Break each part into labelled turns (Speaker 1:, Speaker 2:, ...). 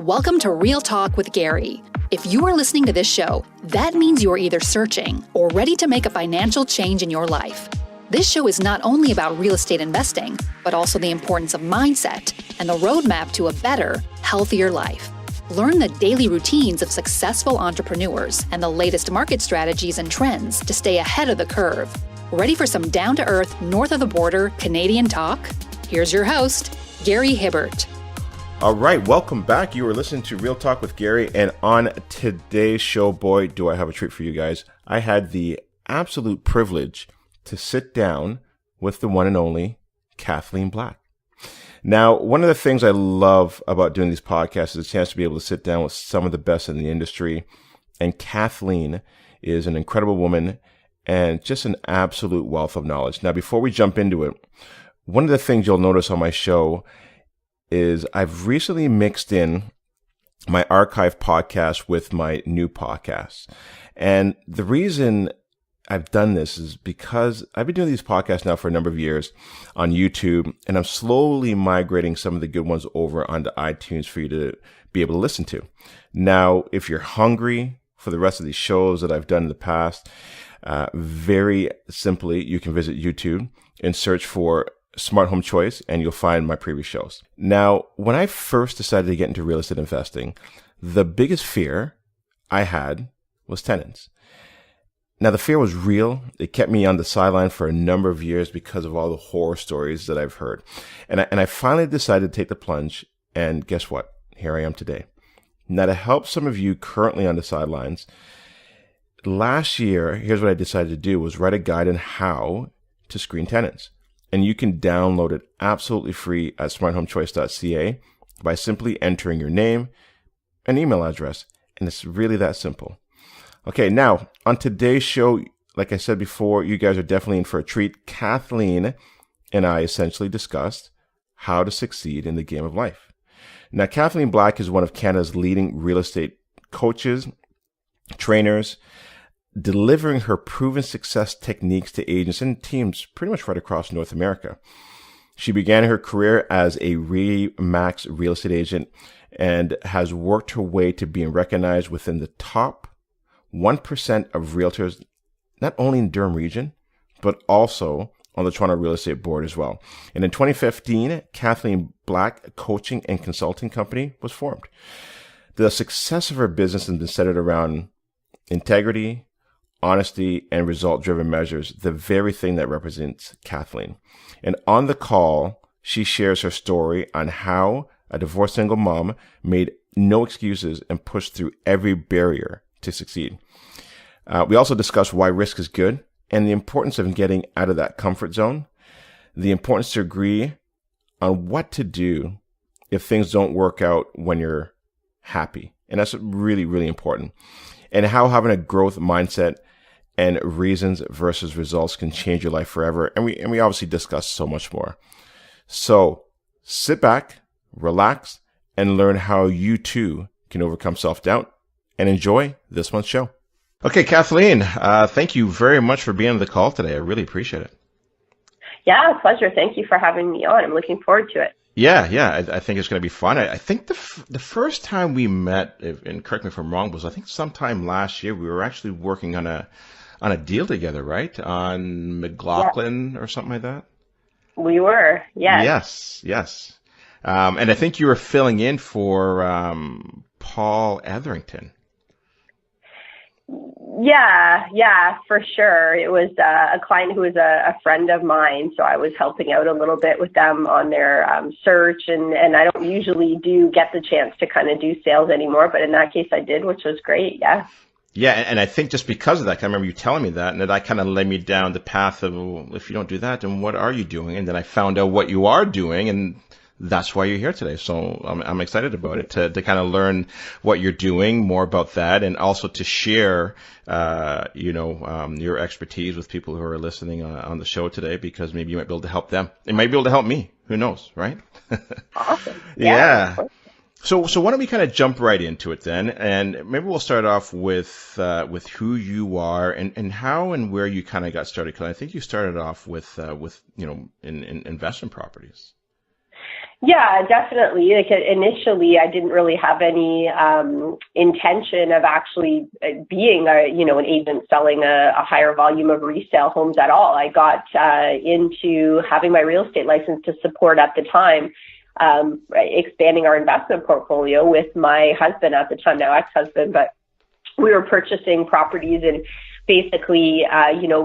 Speaker 1: Welcome to Real Talk with Gary. If you are listening to this show, that means you are either searching or ready to make a financial change in your life. This show is not only about real estate investing, but also the importance of mindset and the roadmap to a better, healthier life. Learn the daily routines of successful entrepreneurs and the latest market strategies and trends to stay ahead of the curve. Ready for some down-to-earth, north-of-the-border Canadian talk? Here's your host, Gary Hibbert.
Speaker 2: All right, welcome back. You are listening to Real Talk with Gary, and on today's show, boy, do I have a treat for you guys. I had the absolute privilege to sit down with the one and only Kathleen Black. Now, one of the things I love about doing these podcasts is a chance to be able to sit down with some of the best in the industry, and Kathleen is an incredible woman and just an absolute wealth of knowledge. Now, before we jump into it, one of the things you'll notice on my show is I've recently mixed in my archive podcast with my new podcast. And the reason I've done this is because I've been doing these podcasts now for a number of years on YouTube, and I'm slowly migrating some of the good ones over onto iTunes for you to be able to listen to. Now, if you're hungry for the rest of these shows that I've done in the past, very simply, you can visit YouTube and search for Smart Home Choice, and you'll find my previous shows. Now, when I first decided to get into real estate investing, the biggest fear I had was tenants. Now, the fear was real. It kept me on the sideline for a number of years because of all the horror stories that I've heard. And I finally decided to take the plunge, and guess what? Here I am today. Now, to help some of you currently on the sidelines, last year, here's what I decided to do was write a guide on how to screen tenants. And you can download it absolutely free at smarthomechoice.ca by simply entering your name and email address. And it's really that simple. Okay, now, on today's show, like I said before, you guys are definitely in for a treat. Kathleen and I essentially discussed how to succeed in the game of life. Now, Kathleen Black is one of Canada's leading real estate coaches, trainers, delivering her proven success techniques to agents and teams pretty much right across North America. She began her career as a RE/MAX real estate agent and has worked her way to being recognized within the top 1% of realtors, not only in Durham region, but also on the Toronto Real Estate Board as well. And in 2015, Kathleen Black Coaching and Consulting Company was formed. The success of her business has been centered around integrity, honesty, and result-driven measures, the very thing that represents Kathleen. And on the call, she shares her story on how a divorced single mom made no excuses and pushed through every barrier to succeed. We also discuss why risk is good and the importance of getting out of that comfort zone, the importance to agree on what to do if things don't work out when you're happy. And that's really, really important. And how having a growth mindset and reasons versus results can change your life forever. And we obviously discuss so much more. So sit back, relax, and learn how you too can overcome self-doubt and enjoy this month's show. Okay, Kathleen, thank you very much for being on the call today. I really appreciate it.
Speaker 3: Yeah, pleasure. Thank you for having me on. I'm looking forward to it.
Speaker 2: Yeah, I think it's going to be fun. I think the first time we met, and correct me if I'm wrong, was I think sometime last year. We were actually working on a deal together, right? On McLaughlin or something like that?
Speaker 3: We were, yes.
Speaker 2: Yes. And I think you were filling in for Paul Etherington.
Speaker 3: Yeah, for sure. It was a client who was a friend of mine, so I was helping out a little bit with them on their search, and I don't usually get the chance to kind of do sales anymore, but in that case I did, which was great, yeah.
Speaker 2: Yeah, and I think just because of that, I remember you telling me that, and that kind of led me down the path of, well, if you don't do that, then what are you doing? And then I found out what you are doing, and that's why you're here today. So I'm excited about it, to kind of learn what you're doing, more about that, and also to share, your expertise with people who are listening on the show today, because maybe you might be able to help them. It might be able to help me. Who knows, right?
Speaker 3: Awesome.
Speaker 2: Yeah. So why don't we kind of jump right into it then, and maybe we'll start off with who you are and how and where you kind of got started, because I think you started off with in investment properties.
Speaker 3: Yeah, definitely. Like initially, I didn't really have any intention of actually being an agent selling a higher volume of resale homes at all. I got into having my real estate license to support at the time expanding our investment portfolio with my husband at the time, now ex-husband, but we were purchasing properties and basically,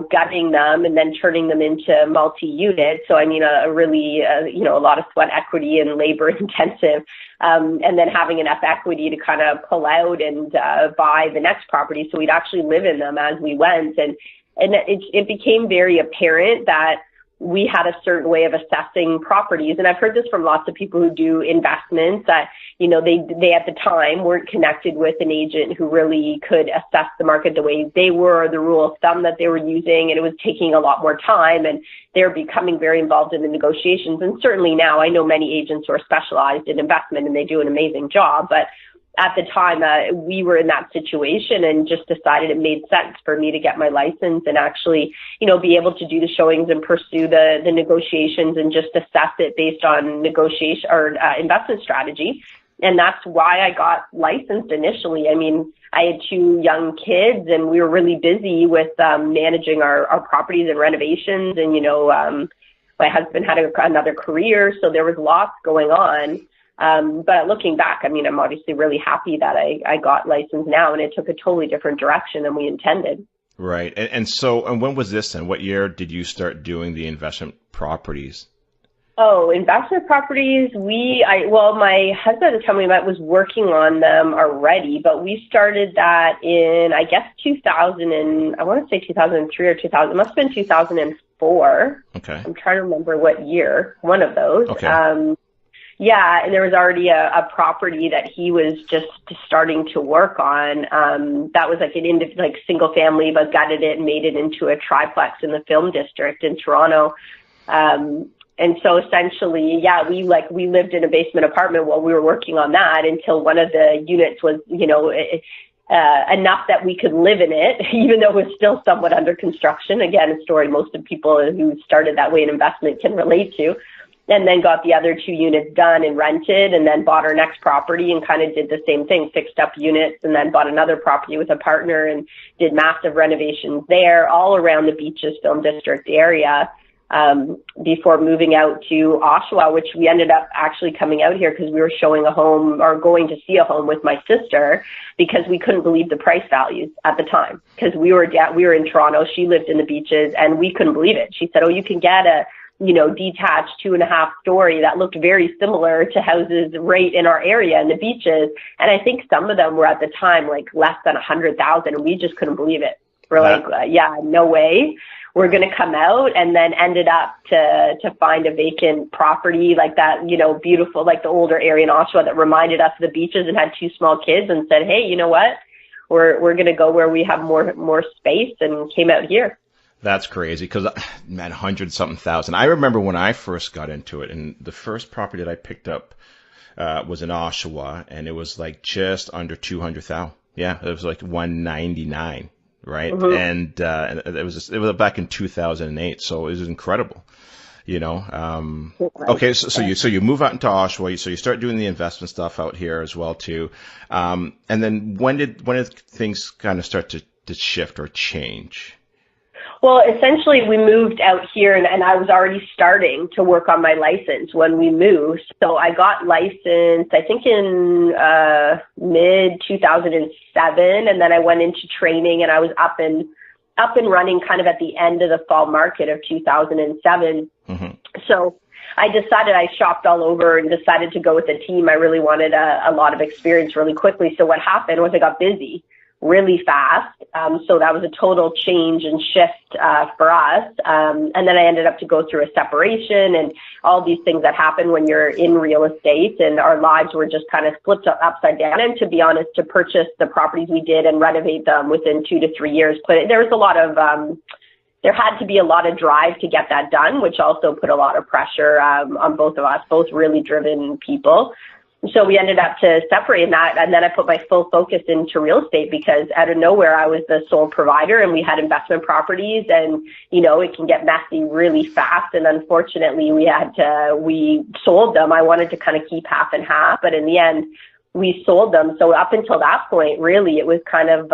Speaker 3: gutting them and then turning them into multi-unit. So, I mean, a really, a lot of sweat equity and labor intensive, and then having enough equity to kind of pull out and buy the next property. So we'd actually live in them as we went. And it became very apparent that we had a certain way of assessing properties. And I've heard this from lots of people who do investments that, they at the time weren't connected with an agent who really could assess the market the way they were, the rule of thumb that they were using. And it was taking a lot more time, and they're becoming very involved in the negotiations. And certainly now I know many agents who are specialized in investment and they do an amazing job. But at the time, we were in that situation and just decided it made sense for me to get my license and actually, be able to do the showings and pursue the negotiations and just assess it based on negotiation or investment strategy. And that's why I got licensed initially. I mean, I had 2 young kids and we were really busy with managing our properties and renovations. And, my husband had another career, so there was lots going on. But looking back, I mean, I'm obviously really happy that I got licensed now, and it took a totally different direction than we intended.
Speaker 2: Right. And when was this then? What year did you start doing the investment properties?
Speaker 3: Oh, investment properties, my husband at the time we met was working on them already, but we started that in, I guess, 2003 or 2000. It must have been 2004. Okay. I'm trying to remember what year, one of those. Okay. Yeah, and there was already a property that he was just starting to work on. That was like single family, but gutted it and made it into a triplex in the Film District in Toronto. And so essentially, yeah, we lived in a basement apartment while we were working on that until one of the units was, enough that we could live in it, even though it was still somewhat under construction. Again, a story most of people who started that way in investment can relate to. And then got the other 2 units done and rented, and then bought our next property and kind of did the same thing, fixed up units, and then bought another property with a partner and did massive renovations there all around the Beaches Film District area before moving out to Oshawa, which we ended up actually coming out here because we were showing a home or going to see a home with my sister because we couldn't believe the price values at the time because we were in Toronto. She lived in the Beaches and we couldn't believe it. She said, "Oh, you can get a detached 2.5 story that looked very similar to houses right in our area in the Beaches." And I think some of them were at the time like less than 100,000, and we just couldn't believe it. We're yeah, no way. We're going to come out, and then ended up to find a vacant property like that, beautiful, like the older area in Oshawa that reminded us of the Beaches and had 2 small kids, and said, "Hey, you know what? We're going to go where we have more space," and came out here.
Speaker 2: That's crazy because, man, 100-something thousand. I remember when I first got into it, and the first property that I picked up was in Oshawa, and it was like just under 200,000. Yeah, it was like 199, right? Mm-hmm. And it was back in 2008, so it was incredible. Okay, so you move out into Oshawa, so you start doing the investment stuff out here as well too. And then when did things kind of start to shift or change?
Speaker 3: Well, essentially, we moved out here, and I was already starting to work on my license when we moved. So I got licensed, I think, in mid-2007, and then I went into training, and I was up and running kind of at the end of the fall market of 2007. Mm-hmm. So I shopped all over and decided to go with a team. I really wanted a lot of experience really quickly. So what happened was I got busy really fast. So that was a total change and shift for us. And then I ended up to go through a separation and all these things that happen when you're in real estate, and our lives were just kind of flipped upside down. And to be honest, to purchase the properties we did and renovate them within 2 to 3 years, but there was a lot of, there had to be a lot of drive to get that done, which also put a lot of pressure on both of us, both really driven people. So we ended up to separate that, and then I put my full focus into real estate because out of nowhere I was the sole provider and we had investment properties, and it can get messy really fast, and unfortunately we sold them. I wanted to kind of keep half and half, but in the end we sold them. So up until that point, really, it was kind of,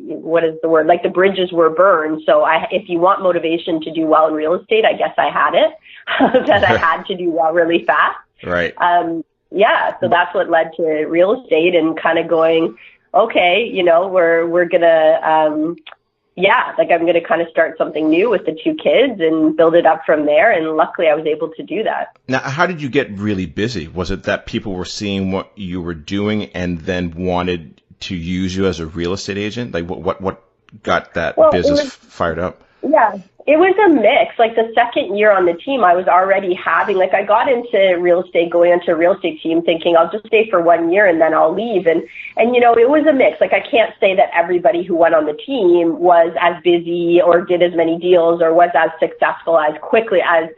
Speaker 3: what is the word? Like the bridges were burned. So if you want motivation to do well in real estate, I guess I had it, that I had to do well really fast.
Speaker 2: Right.
Speaker 3: So that's what led to real estate and kind of going, okay, we're going to, I'm going to kind of start something new with the two kids and build it up from there. And luckily I was able to do that.
Speaker 2: Now, how did you get really busy? Was it that people were seeing what you were doing and then wanted to use you as a real estate agent? Like what got that business fired up?
Speaker 3: Yeah, it was a mix. Like the second year on the team, I was already having, I got into real estate, going into a real estate team thinking I'll just stay for 1 year and then I'll leave. And it was a mix. I can't say that everybody who went on the team was as busy or did as many deals or was as successful as quickly as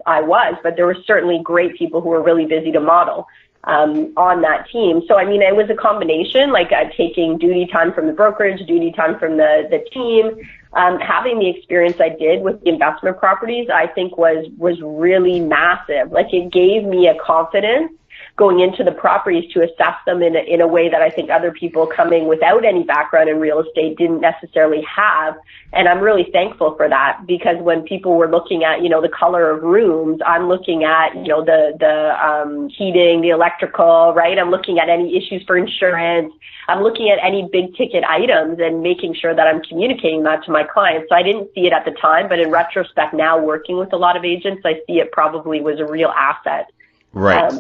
Speaker 3: I was, but there were certainly great people who were really busy to model on that team. So, it was a combination, taking duty time from the brokerage, duty time from the team. Having the experience I did with the investment properties, I think was really massive. It gave me a confidence going into the properties to assess them in a way that I think other people coming without any background in real estate didn't necessarily have. And I'm really thankful for that, because when people were looking at, the color of rooms, I'm looking at, the heating, the electrical, right? I'm looking at any issues for insurance. I'm looking at any big ticket items and making sure that I'm communicating that to my clients. So I didn't see it at the time, but in retrospect, now working with a lot of agents, I see it probably was a real asset.
Speaker 2: Right.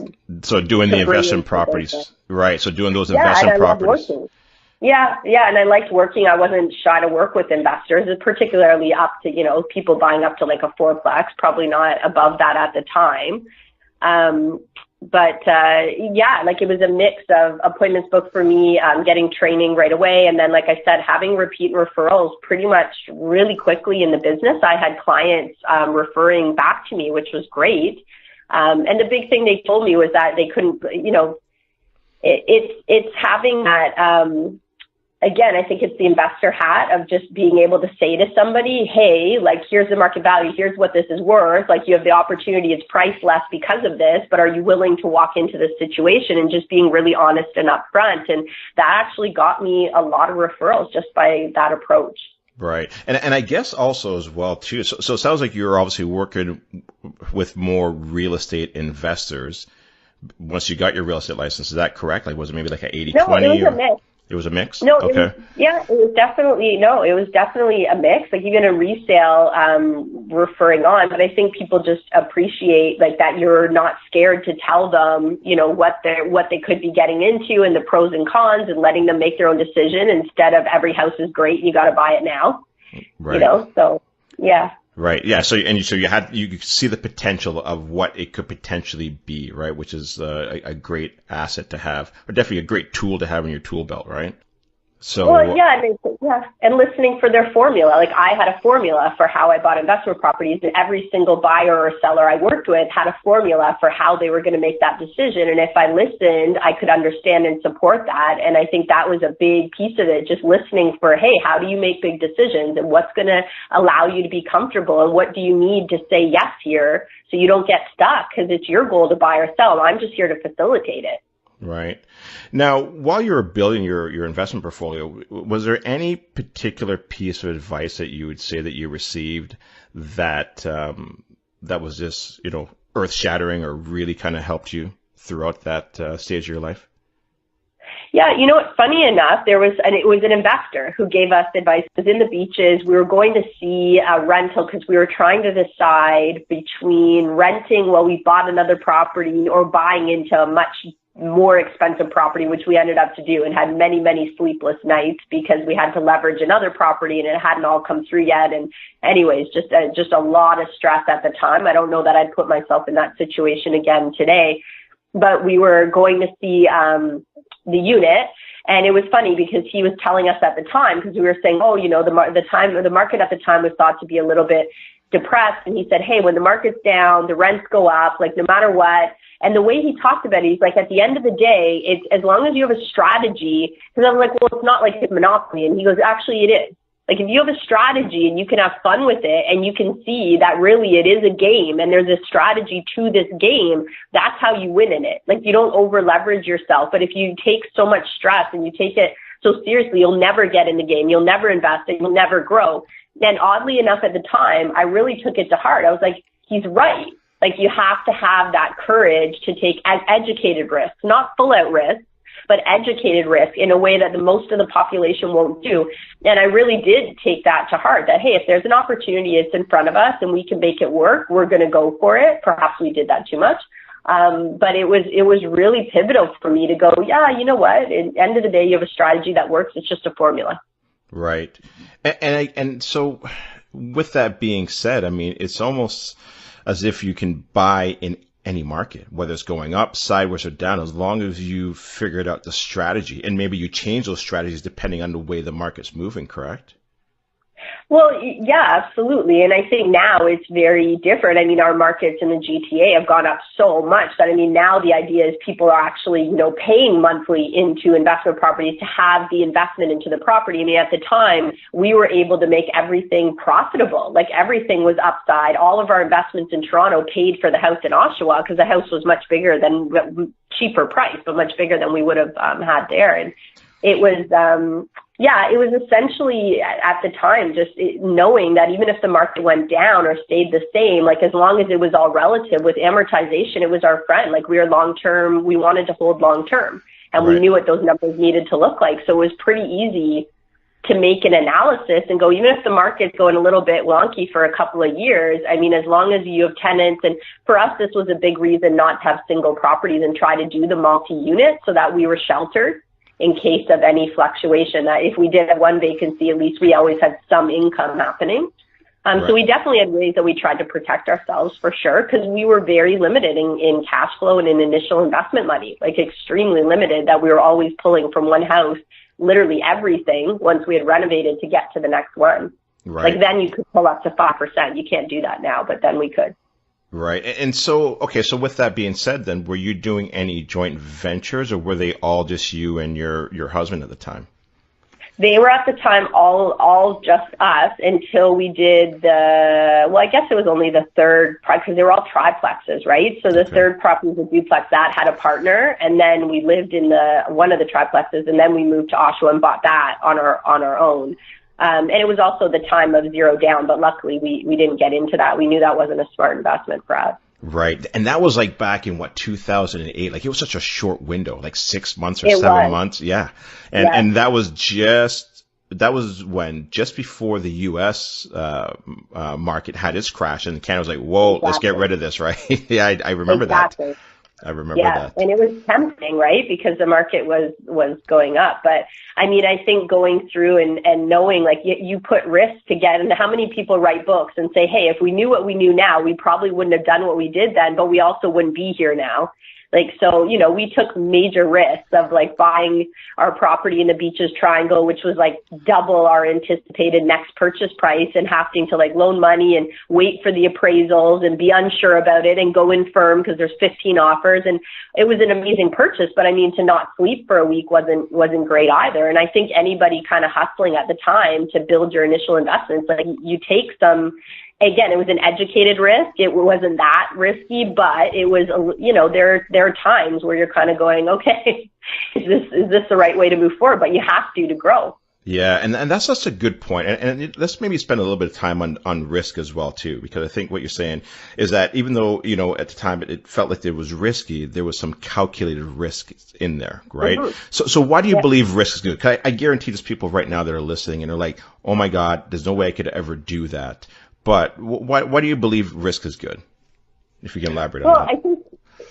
Speaker 2: So doing the investment properties. Right. So doing those investment properties.
Speaker 3: Yeah. And I liked working. I wasn't shy to work with investors, particularly up to, people buying up to like a fourplex, probably not above that at the time. It was a mix of appointments booked for me, getting training right away. And then, like I said, having repeat referrals pretty much really quickly in the business. I had clients referring back to me, which was great. And the big thing they told me was that they couldn't, it's having that, again, I think it's the investor hat of just being able to say to somebody, hey, here's the market value, here's what this is worth. You have the opportunity, it's priced less because of this, but are you willing to walk into this situation, and just being really honest and upfront. And that actually got me a lot of referrals just by that approach.
Speaker 2: Right. And I guess also as well, too, so it sounds like you're obviously working with more real estate investors once you got your real estate license. Is that correct? Was it maybe like an 80-20?
Speaker 3: No, it was a mix.
Speaker 2: It was a mix?
Speaker 3: No,
Speaker 2: okay.
Speaker 3: It was definitely a mix. Even in resale, referring on, but I think people just appreciate that you're not scared to tell them, what they could be getting into and the pros and cons, and letting them make their own decision instead of every house is great and you got to buy it now.
Speaker 2: Right.
Speaker 3: So yeah.
Speaker 2: Right. Yeah. So you could see the potential of what it could potentially be, right? Which is a great asset to have, or definitely a great tool to have in your tool belt, right? So, and listening for their formula. I had a formula for how I bought investment properties, and every single buyer or seller I worked with had a formula for how they were going to make that decision. And if I listened, I could understand and support that. And I think that was a big piece of it, just listening for, hey, how do you make big decisions, and what's going to allow you to be comfortable, and what do you need to say yes here so you don't get stuck, because it's your goal to buy or sell. I'm just here to facilitate it. Right. Now, while you were building your investment portfolio, was there any particular piece of advice that you would say that you received that that was just, earth-shattering, or really kind of helped you throughout that stage of your life?
Speaker 3: Yeah, funny enough, it was an investor who gave us advice. It was in the beaches. We were going to see a rental because we were trying to decide between renting while we bought another property or buying into a much more expensive property, which we ended up to do, and had many, many sleepless nights because we had to leverage another property and it hadn't all come through yet. And anyways, just a lot of stress at the time. I don't know that I'd put myself in that situation again today, but we were going to see the unit. And it was funny because he was telling us at the time, because we were saying, the market at the time was thought to be a little bit depressed. And he said, hey, when the market's down, the rents go up, like no matter what. And the way he talked about it, he's like, at the end of the day, it's as long as you have a strategy, because I was like, well, it's not like his monopoly. And he goes, actually, it is. Like, if you have a strategy and you can have fun with it and you can see that really it is a game and there's a strategy to this game, that's how you win in it. Like, you don't over leverage yourself. But if you take so much stress and you take it so seriously, you'll never get in the game. You'll never invest and you'll never grow. And oddly enough, at the time, I really took it to heart. I was like, he's right. Like, you have to have that courage to take educated risks, not full out risks, but educated risk in a way that the most of the population won't do. And I really did take that to heart, that, hey, if there's an opportunity, it's in front of us and we can make it work, we're going to go for it. Perhaps we did that too much. But it was really pivotal for me to go, yeah, you know what? At the end of the day, you have a strategy that works. It's just a formula.
Speaker 2: Right. And so with that being said, I mean, it's almost as if you can buy in any market, whether it's going up, sideways, or down, as long as you figured out the strategy and maybe you change those strategies depending on the way the market's moving, correct?
Speaker 3: Well, yeah, absolutely. And I think now it's very different. I mean, our markets in the GTA have gone up so much that, I mean, now the idea is people are actually, you know, paying monthly into investment properties to have the investment into the property. I mean, at the time, we were able to make everything profitable. Like, everything was upside. All of our investments in Toronto paid for the house in Oshawa because the house was much bigger than, cheaper price, but much bigger than we would have had there. And it was, yeah, it was essentially at the time just knowing that even if the market went down or stayed the same, like, as long as it was all relative with amortization, it was our friend. Like, we were long-term, we wanted to hold long-term, and
Speaker 2: Right.
Speaker 3: we knew what those numbers needed to look like. So it was pretty easy to make an analysis and go, even if the market's going a little bit wonky for a couple of years, I mean, as long as you have tenants, and for us, this was a big reason not to have single properties and try to do the multi-unit so that we were sheltered in case of any fluctuation. That if we did have one vacancy, at least we always had some income happening.
Speaker 2: Right.
Speaker 3: So we definitely had ways that we tried to protect ourselves, for sure, because we were very limited in cash flow and in initial investment money, like extremely limited, that we were always pulling from one house, literally everything, once we had renovated to get to the next one.
Speaker 2: Right.
Speaker 3: Like, then you could pull up to 5%. You can't do that now, but then we could.
Speaker 2: Right. And so, okay, so with that being said, then, were you doing any joint ventures, or were they all just you and your husband at the time?
Speaker 3: They were at the time all just us until we did I guess it was only the third, because they were all triplexes, right? So the third property was a duplex that had a partner, and then we lived in one of the triplexes, and then we moved to Oshawa and bought that on our own. And it was also the time of zero down, but luckily we didn't get into that. We knew that wasn't a smart investment for us.
Speaker 2: Right. And that was like back in 2008? Like, it was such a short window, like 6 months or
Speaker 3: It
Speaker 2: 7
Speaker 3: was.
Speaker 2: months. Yeah.
Speaker 3: Yeah.
Speaker 2: And that was when, just before the U.S. Market had its crash, and Canada was like, whoa,
Speaker 3: Exactly.
Speaker 2: let's get rid of this, right? Yeah, I remember
Speaker 3: Exactly.
Speaker 2: that. I remember
Speaker 3: Yeah,
Speaker 2: that.
Speaker 3: and it was tempting, right? Because the market was going up. But I mean, I think going through and knowing, like, you put risk to get, and how many people write books and say, hey, if we knew what we knew now, we probably wouldn't have done what we did then, but we also wouldn't be here now. Like, so, you know, we took major risks of, like, buying our property in the Beaches Triangle, which was like double our anticipated next purchase price, and having to, like, loan money and wait for the appraisals and be unsure about it and go in firm because there's 15 offers. And it was an amazing purchase, but I mean, to not sleep for a week wasn't great either. And I think anybody kind of hustling at the time to build your initial investments, like, you take some. Again, it was an educated risk. It wasn't that risky, but it was, you know, there are times where you're kind of going, okay, is this the right way to move forward? But you have to grow.
Speaker 2: Yeah, and that's such a good point. And let's maybe spend a little bit of time on risk as well, too, because I think what you're saying is that even though, you know, at the time it felt like it was risky, there was some calculated risk in there, right? Mm-hmm. So why do you believe risk is good? 'Cause I guarantee there's people right now that are listening and are like, oh my God, there's no way I could ever do that. But why do you believe risk is good? If you can elaborate on that.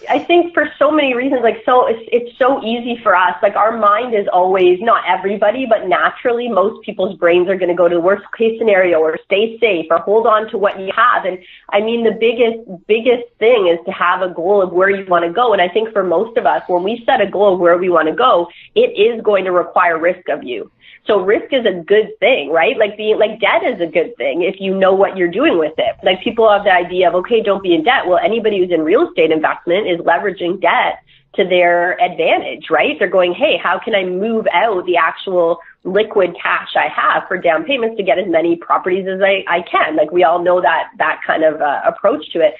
Speaker 3: I think for so many reasons, like, so it's so easy for us. Like, our mind is always, not everybody, but naturally most people's brains are going to go to the worst case scenario, or stay safe, or hold on to what you have. And I mean, the biggest thing is to have a goal of where you want to go. And I think for most of us, when we set a goal of where we want to go, it is going to require risk of you. So risk is a good thing, right? Like debt is a good thing if you know what you're doing with it. Like, people have the idea of, okay, don't be in debt. Well, anybody who's in real estate investment is leveraging debt to their advantage, right? They're going, hey, how can I move out the actual liquid cash I have for down payments to get as many properties as I can? Like, we all know that kind of approach to it.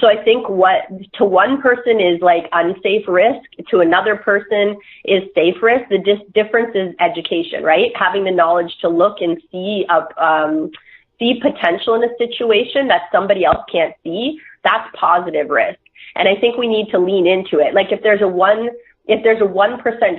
Speaker 3: So I think what to one person is like unsafe risk, to another person is safe risk. The difference is education, right? Having the knowledge to look and see potential in a situation that somebody else can't see. That's positive risk. And I think we need to lean into it. Like, if there's a 1%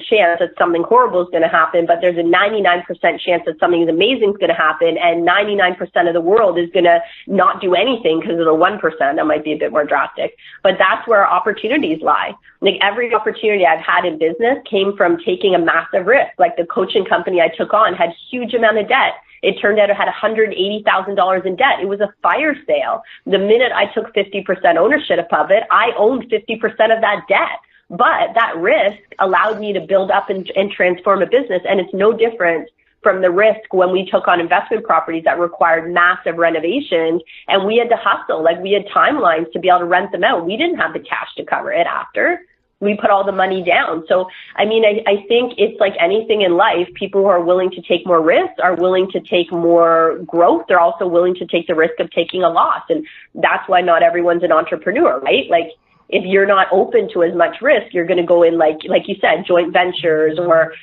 Speaker 3: chance that something horrible is going to happen, but there's a 99% chance that something amazing is going to happen, and 99% of the world is going to not do anything because of the 1%, that might be a bit more drastic. But that's where our opportunities lie. Like, every opportunity I've had in business came from taking a massive risk. Like, the coaching company I took on had huge amount of debt. It turned out it had $180,000 in debt. It was a fire sale. The minute I took 50% ownership of it, I owned 50% of that debt. But that risk allowed me to build up and transform a business. And it's no different from the risk when we took on investment properties that required massive renovations, and we had to hustle. Like, we had timelines to be able to rent them out. We didn't have the cash to cover it after. We put all the money down. So, I mean, I think it's like anything in life. People who are willing to take more risks are willing to take more growth. They're also willing to take the risk of taking a loss. And that's why not everyone's an entrepreneur, right? Like, if you're not open to as much risk, you're going to go in, like you said, joint ventures, or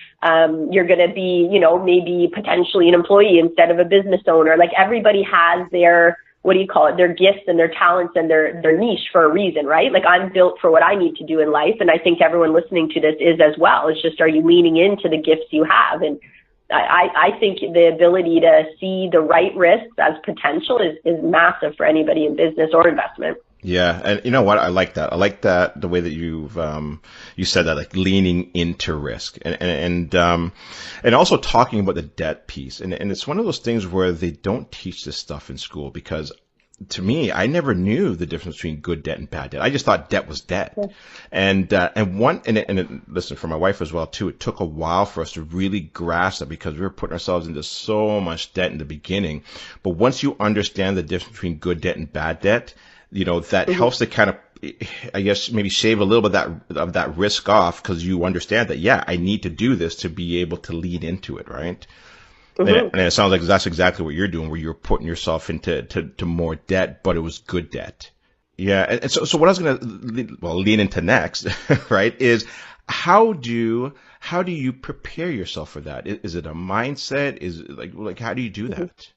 Speaker 3: you're going to be, maybe potentially an employee instead of a business owner. Like, everybody has their, their gifts and their talents and their niche for a reason, right? Like, I'm built for what I need to do in life. And I think everyone listening to this is as well. It's just, are you leaning into the gifts you have? And I think the ability to see the right risks as potential is massive for anybody in business or investment.
Speaker 2: Yeah, and you know what? I like that. I like that, the way that you said that, like, leaning into risk, and also talking about the debt piece. And it's one of those things where they don't teach this stuff in school, because to me, I never knew the difference between good debt and bad debt. I just thought debt was debt. Yeah. Listen, for my wife as well too, it took a while for us to really grasp that, because we were putting ourselves into so much debt in the beginning. But once you understand the difference between good debt and bad debt, that helps to kind of, I guess, maybe shave a little bit of that risk off, because you understand that, yeah, I need to do this to be able to lead into it, right? Mm-hmm. And it sounds like that's exactly what you're doing, where you're putting yourself into more debt, but it was good debt. Yeah. And so what I was going to lean into next, right, is how do you prepare yourself for that? Is it a mindset? Is it like how do you do that? Mm-hmm.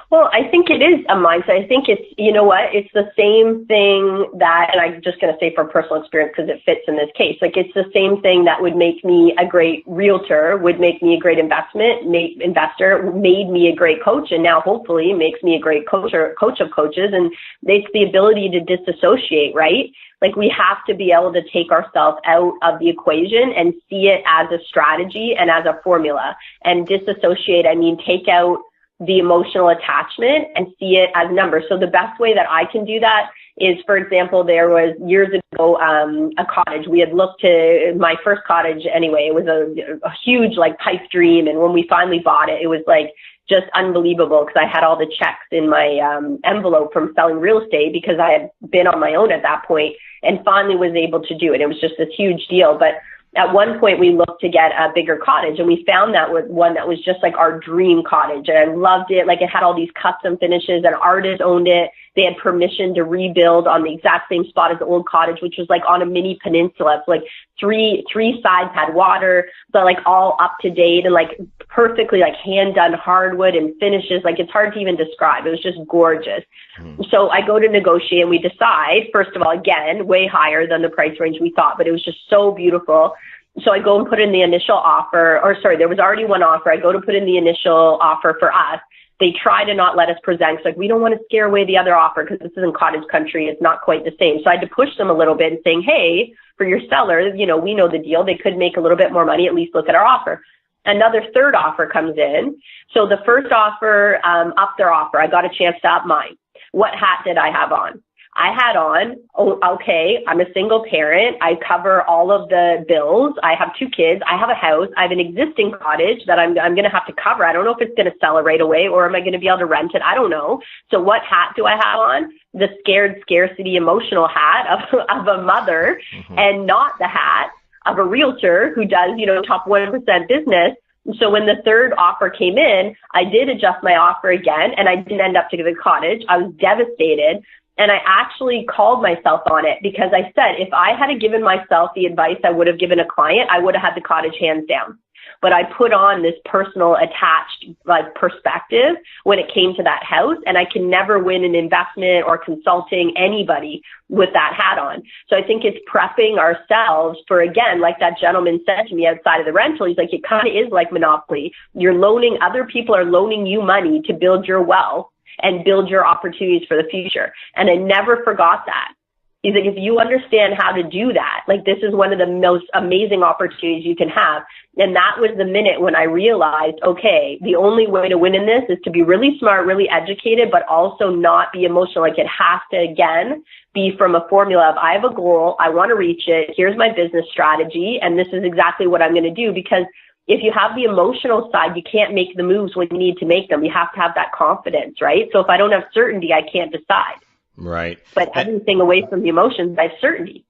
Speaker 3: Well, I think it is a mindset. I think it's, it's the same thing that, and I'm just going to say from personal experience because it fits in this case, like, it's the same thing that would make me a great realtor, would make me a great investor, made me a great coach, and now hopefully makes me a great coach of coaches. And it's the ability to disassociate, right? Like, we have to be able to take ourselves out of the equation and see it as a strategy and as a formula. And disassociate, I mean, take out the emotional attachment and see it as numbers. So the best way that I can do that is, for example, there was years ago, a cottage. We had looked to my first cottage anyway. It was a huge, like, pipe dream. And when we finally bought it, it was like just unbelievable, because I had all the checks in my envelope from selling real estate, because I had been on my own at that point and finally was able to do it. It was just this huge deal. But at one point we looked to get a bigger cottage, and we found that with one that was just like our dream cottage. And I loved it. Like, it had all these custom finishes. An artist owned it. They had permission to rebuild on the exact same spot as the old cottage, which was like on a mini peninsula. So, like, three sides had water, but like all up to date and like perfectly, like, hand done hardwood and finishes. Like, it's hard to even describe. It was just gorgeous. So I go to negotiate, and we decide, first of all, again, way higher than the price range we thought, but it was just so beautiful. So I go and put in the initial offer, or sorry, there was already one offer. I go to put in the initial offer for us. they try to not let us present. It's like, we don't want to scare away the other offer because this isn't cottage country. It's not quite the same. So I had to push them a little bit and saying, hey, for your sellers, we know the deal. They could make a little bit more money. At least look at our offer. Another third offer comes in. So the first offer, upped their offer. I got a chance to up mine. What hat did I have on? I had on, okay, I'm a single parent. I cover all of the bills. I have 2 kids. I have a house. I have an existing cottage that I'm going to have to cover. I don't know if it's going to sell it right away, or am I going to be able to rent it? I don't know. So what hat do I have on? The scared scarcity emotional hat of a mother, and not the hat of a realtor who does, top 1% business. So when the third offer came in, I did adjust my offer again, and I didn't end up to the cottage. I was devastated. And I actually called myself on it, because I said, if I had given myself the advice I would have given a client, I would have had the cottage hands down. But I put on this personal attached perspective when it came to that house, and I can never win an investment or consulting anybody with that hat on. So I think it's prepping ourselves for, again, like that gentleman said to me outside of the rental, he's like, it kind of is like Monopoly. Other people are loaning you money to build your wealth and build your opportunities for the future. And I never forgot that. He's like, if you understand how to do that, this is one of the most amazing opportunities you can have. And that was the minute when I realized, okay, the only way to win in this is to be really smart, really educated, but also not be emotional. It has to, again, be from a formula of, I have a goal, I want to reach it, here's my business strategy, and this is exactly what I'm going to do. Because if you have the emotional side, you can't make the moves when you need to make them. You have to have that confidence, right? So if I don't have certainty, I can't decide.
Speaker 2: Right.
Speaker 3: But everything away from the emotions, I have certainty.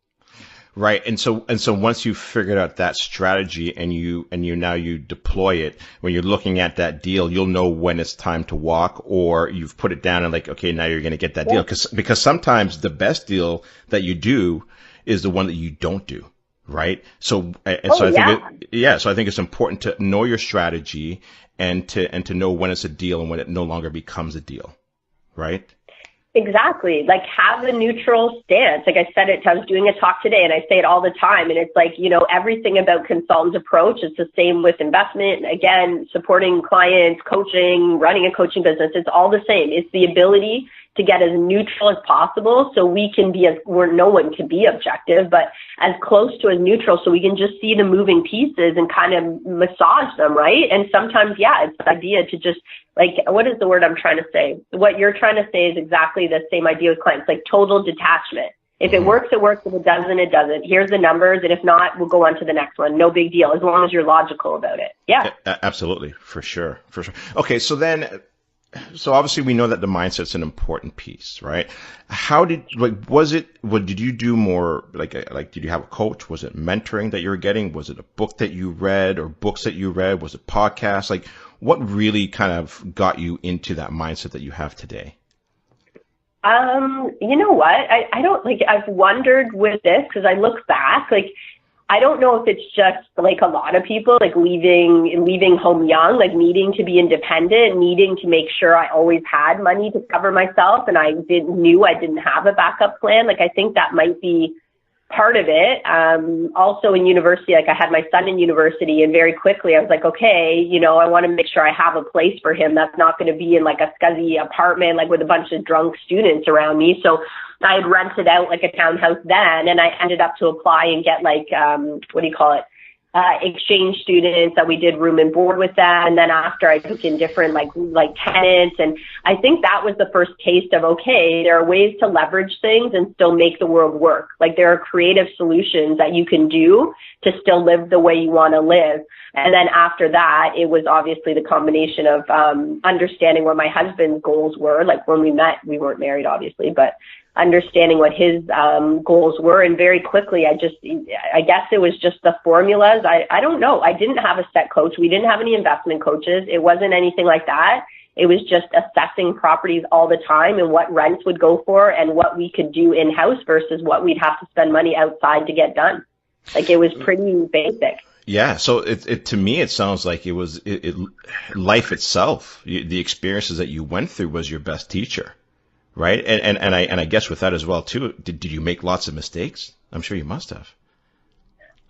Speaker 2: Right. And so once you've figured out that strategy and you deploy it, when you're looking at that deal, you'll know when it's time to walk, or you've put it down and okay, now you're going to get that deal. Because sometimes the best deal that you do is the one that you don't do. Right. So I think it's important to know your strategy and to know when it's a deal and when it no longer becomes a deal. Right.
Speaker 3: Exactly. Have a neutral stance. Like I said I was doing a talk today, and I say it all the time. And it's everything about consultant's approach is the same with investment. Again, supporting clients, coaching, running a coaching business. It's all the same. It's the ability to get as neutral as possible, so we can be where no one can be objective, but as close to as neutral, so we can just see the moving pieces and kind of massage them, right? And sometimes, it's the idea to just, what is the word I'm trying to say? What you're trying to say is exactly the same idea with clients, total detachment. If it works, it works. If it doesn't, it doesn't. Here's the numbers, and if not, we'll go on to the next one. No big deal, as long as you're logical about it. Yeah.
Speaker 2: Absolutely, for sure. Okay, so obviously we know that the mindset's an important piece, right? How did did you do more did you have a coach? Was it mentoring that you were getting? Was it a book that you read, or books that you read? Was it podcasts? What really kind of got you into that mindset that you have today?
Speaker 3: You know what? I don't I've wondered with this, because I look back, I don't know if it's just a lot of people leaving home young, needing to be independent, needing to make sure I always had money to cover myself, and I knew I didn't have a backup plan. I think that might be part of it. Also in university, I had my son in university, and very quickly I was okay, I want to make sure I have a place for him that's not going to be in a scuzzy apartment, with a bunch of drunk students around me. So I had rented out a townhouse then, and I ended up to apply and get exchange students that we did room and board with them. And then after, I took in different tenants. And I think that was the first taste of, okay, there are ways to leverage things and still make the world work. There are creative solutions that you can do to still live the way you want to live. And then after that, it was obviously the combination of understanding what my husband's goals were. When we met, we weren't married, obviously, but understanding what his goals were. And very quickly, I guess it was just the formulas. I don't know. I didn't have a set coach. We didn't have any investment coaches. It wasn't anything like that. It was just assessing properties all the time and what rents would go for and what we could do in-house versus what we'd have to spend money outside to get done. It was pretty basic.
Speaker 2: Yeah. So it to me, it sounds like it was life itself. The experiences that you went through was your best teacher. Right. And I guess with that as well, too, did you make lots of mistakes? I'm sure you must have.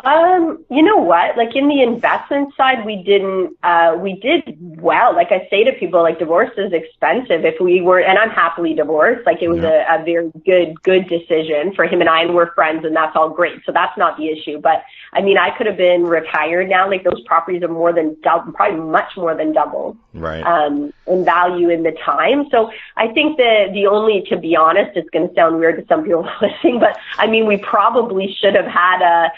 Speaker 3: You know what? Like in the investment side, we did well. Like I say to people, like divorce is expensive. If we were, and I'm happily divorced, like it was a very good decision for him and I, and we're friends, and that's all great. So that's not the issue. But I mean, I could have been retired now. Like those properties are more than double, probably much more than double,
Speaker 2: right?
Speaker 3: In value in the time. So I think the only, to be honest, it's going to sound weird to some people listening, but I mean, we probably should have had a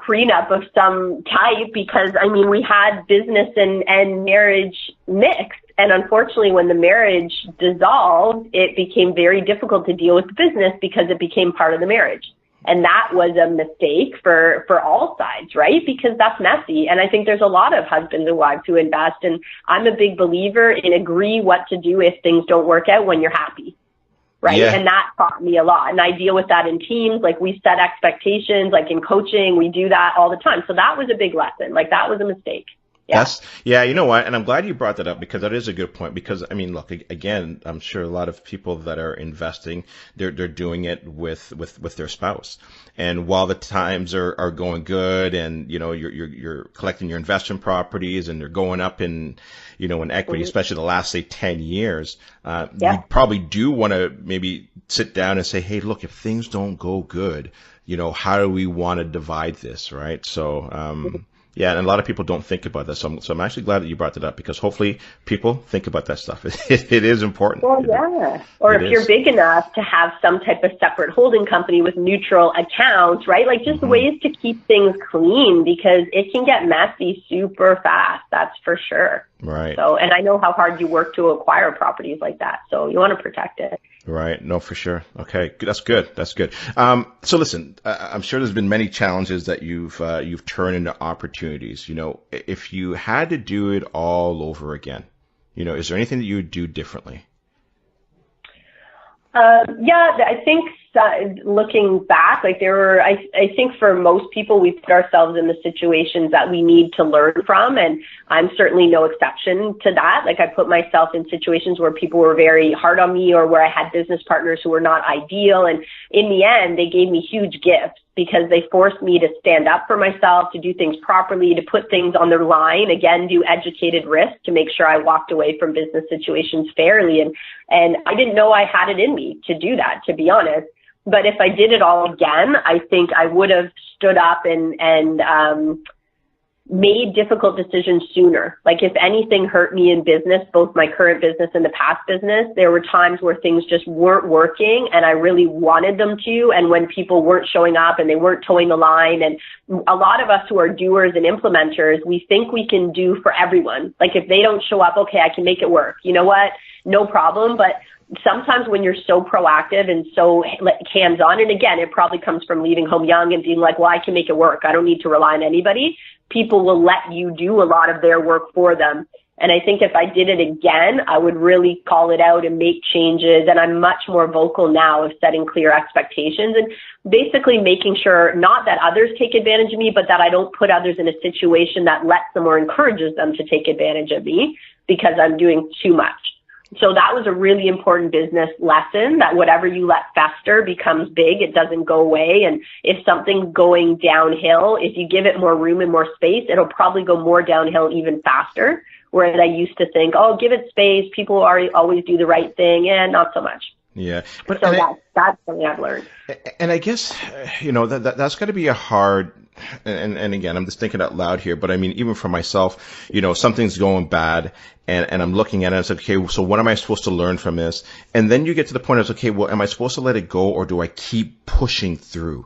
Speaker 3: prenup of some type, because I mean, we had business and marriage mixed. And unfortunately, when the marriage dissolved, it became very difficult to deal with the business because it became part of the marriage. And that was a mistake for all sides, right? Because that's messy. And I think there's a lot of husbands and wives who invest. And I'm a big believer in agree what to do if things don't work out when you're happy. Right. Yeah. And that taught me a lot. And I deal with that in teams. Like we set expectations, like in coaching, we do that all the time. So that was a big lesson. Like that was a mistake.
Speaker 2: Yeah. You know what? And I'm glad you brought that up, because that is a good point. Because I mean, look, again, I'm sure a lot of people that are investing, they're doing it with their spouse. And while the times are going good, and you know you're collecting your investment properties, and they're going up in equity, especially the last say 10 years, you probably do want to maybe sit down and say, hey, look, if things don't go good, how do we want to divide this, right? So. Yeah, and a lot of people don't think about that. So I'm actually glad that you brought that up, because hopefully people think about that stuff. It is important.
Speaker 3: Well, yeah. Or if you're big enough to have some type of separate holding company with neutral accounts, right? Like just ways to keep things clean, because it can get messy super fast. That's for sure.
Speaker 2: Right.
Speaker 3: So, and I know how hard you work to acquire properties like that. So you want to protect it.
Speaker 2: Right. No, for sure. Okay. That's good. So listen, I'm sure there's been many challenges that you've turned into opportunities. If you had to do it all over again, is there anything that you would do differently?
Speaker 3: Yeah, I think looking back, like I think for most people, we put ourselves in the situations that we need to learn from. And I'm certainly no exception to that. Like I put myself in situations where people were very hard on me, or where I had business partners who were not ideal. And in the end, they gave me huge gifts, because they forced me to stand up for myself, to do things properly, to put things on their line, again, do educated risk to make sure I walked away from business situations fairly. And I didn't know I had it in me to do that, to be honest. But if I did it all again, I think I would have stood up and made difficult decisions sooner. Like if anything hurt me in business, both my current business and the past business, there were times where things just weren't working and I really wanted them to. And when people weren't showing up and they weren't towing the line, and a lot of us who are doers and implementers, we think we can do for everyone. Like if they don't show up, okay, I can make it work. You know what? No problem. But sometimes when you're so proactive and so hands-on, and again, it probably comes from leaving home young and being like, well, I can make it work. I don't need to rely on anybody. People will let you do a lot of their work for them. And I think if I did it again, I would really call it out and make changes. And I'm much more vocal now of setting clear expectations and basically making sure not that others take advantage of me, but that I don't put others in a situation that lets them or encourages them to take advantage of me because I'm doing too much. So that was a really important business lesson, that whatever you let fester becomes big. It doesn't go away. And if something's going downhill, if you give it more room and more space, it'll probably go more downhill even faster. Whereas I used to think, oh, give it space. People always do the right thing. And not so much.
Speaker 2: Yeah.
Speaker 3: But so that's something I've learned.
Speaker 2: And I guess, that's got to be a hard, and again, I'm just thinking out loud here, but I mean, even for myself, something's going bad and I'm looking at it and it's like, okay, so what am I supposed to learn from this? And then you get to the point of, okay, well, am I supposed to let it go or do I keep pushing through?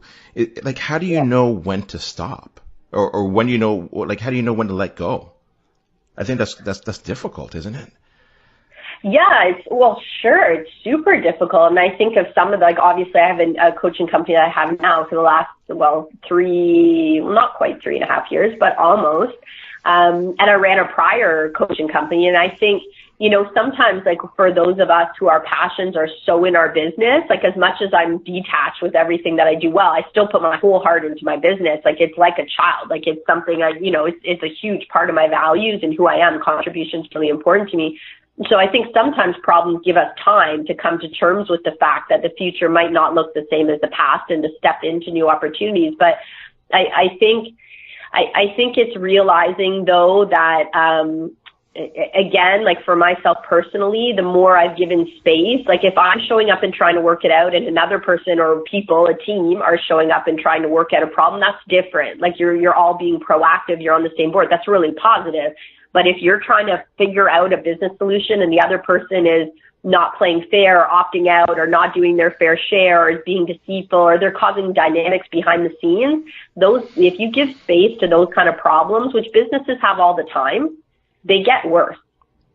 Speaker 2: How do you know when to stop? Or when how do you know when to let go? I think that's difficult, isn't it?
Speaker 3: Yeah, sure. It's super difficult. And I think of some of obviously I have a coaching company that I have now for the last, not quite 3.5 years, but almost. And I ran a prior coaching company. And I think, sometimes for those of us who our passions are so in our business, as much as I'm detached with everything that I do well, I still put my whole heart into my business. It's like a child. It's something it's a huge part of my values and who I am. Contribution's really important to me. So I think sometimes problems give us time to come to terms with the fact that the future might not look the same as the past and to step into new opportunities. But I think it's realizing though that, again, like for myself personally, the more I've given space, like if I'm showing up and trying to work it out and another person or people, a team are showing up and trying to work out a problem, that's different. Like you're all being proactive. You're on the same board. That's really positive. But if you're trying to figure out a business solution and the other person is not playing fair or opting out or not doing their fair share or is being deceitful or they're causing dynamics behind the scenes, if you give space to those kind of problems, which businesses have all the time, they get worse.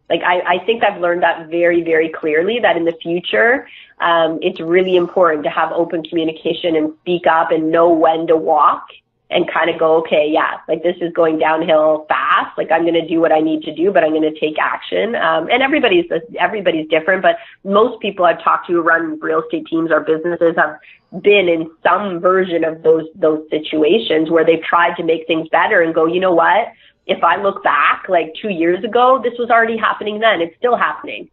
Speaker 3: Like I think I've learned that very, very clearly, that in the future, it's really important to have open communication and speak up and know when to walk and kind of go, okay, yeah, like this is going downhill fast. Like I'm going to do what I need to do, but I'm going to take action. And everybody's different, but most people I've talked to who run real estate teams or businesses have been in some version of those situations where they've tried to make things better and go, you know what? If I look back like 2 years ago, this was already happening then. It's still happening.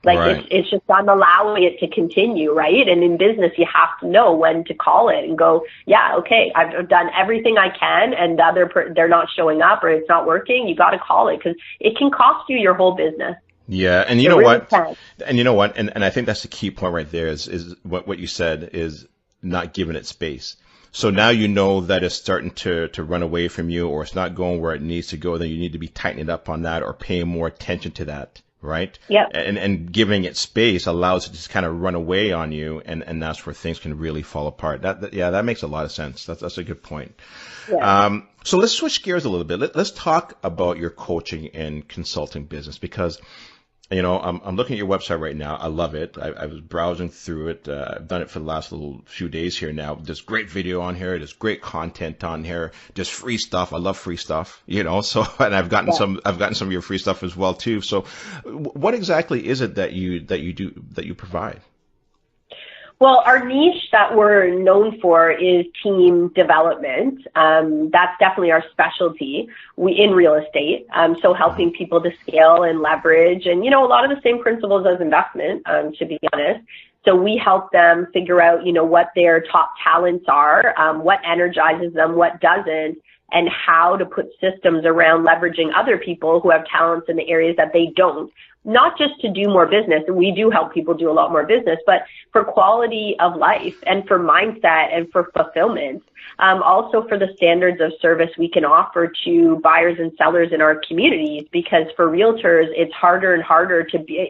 Speaker 3: Like right. It's just I'm allowing it to continue, right? And in business, you have to know when to call it and go, yeah, okay, I've done everything I can, and they're not showing up or it's not working. You got to call it because it can cost you your whole business.
Speaker 2: Yeah, and you know what? And you know what? And I think that's the key point right there is what you said is not giving it space. So now you know that it's starting to run away from you or it's not going where it needs to go. Then you need to be tightening up on that or paying more attention to that, right?
Speaker 3: Yeah.
Speaker 2: And giving it space allows it to just kind of run away on you, and that's where things can really fall apart. That makes a lot of sense. That's a good point. Yeah. So let's switch gears a little bit. Let's talk about your coaching and consulting business because, you know, I'm looking at your website right now. I love it. I was browsing through it. I've done it for the last few days here now. There's great video on here. There's great content on here. There's free stuff. I love free stuff, you know, so, and I've gotten some of your free stuff as well too. So what exactly is it that you provide?
Speaker 3: Well, our niche that we're known for is team development. That's definitely our specialty in real estate. So helping people to scale and leverage and, you know, a lot of the same principles as investment, to be honest. So we help them figure out, you know, what their top talents are, what energizes them, what doesn't, and how to put systems around leveraging other people who have talents in the areas that they don't. Not just to do more business, and we do help people do a lot more business, but for quality of life and for mindset and for fulfillment. Also for the standards of service we can offer to buyers and sellers in our communities, because for realtors, it's harder and harder to be,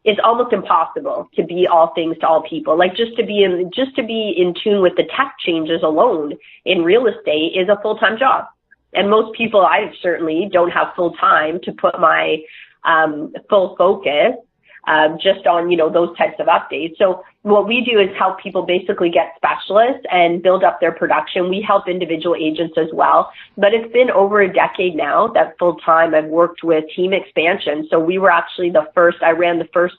Speaker 3: it's almost impossible to be all things to all people. Like just to be in tune with the tech changes alone in real estate is a full-time job. And most people, I certainly don't have full time to put my full focus just on, you know, those types of updates. So what we do is help people basically get specialists and build up their production. We help individual agents as well. But it's been over a decade now that full time I've worked with team expansion. So we were actually I ran the first